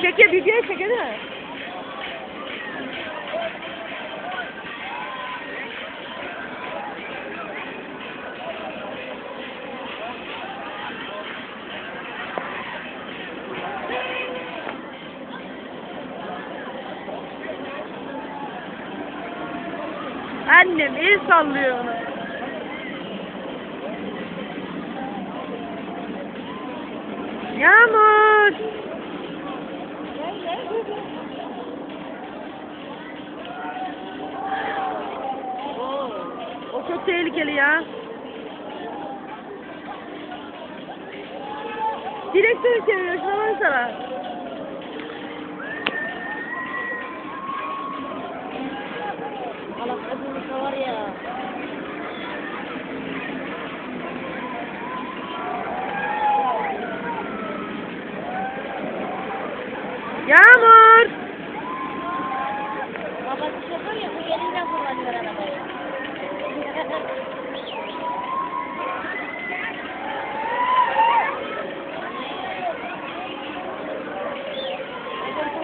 Çeke videoya çeke değil mi? Annem el sallıyor onu. Yağmur. O çok tehlikeli ya. Direktörü çeviriyor. Şuna baksana. Allah kadını var ya. Yağmur. Babası şoför ya, bu gelince fırlatıyor arabayı.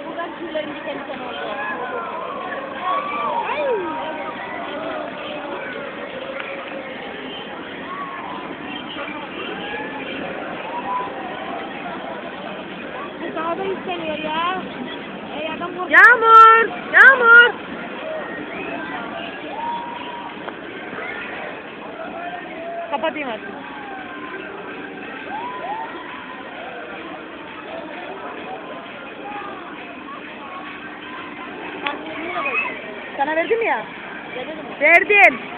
Buradan tüylerim diken diken oldu. Bu daha da istemiyor ya. Adam Yağmur. Yağmur. Kapatayım artık. Sana verdim ya. Verelim mi? Verdim.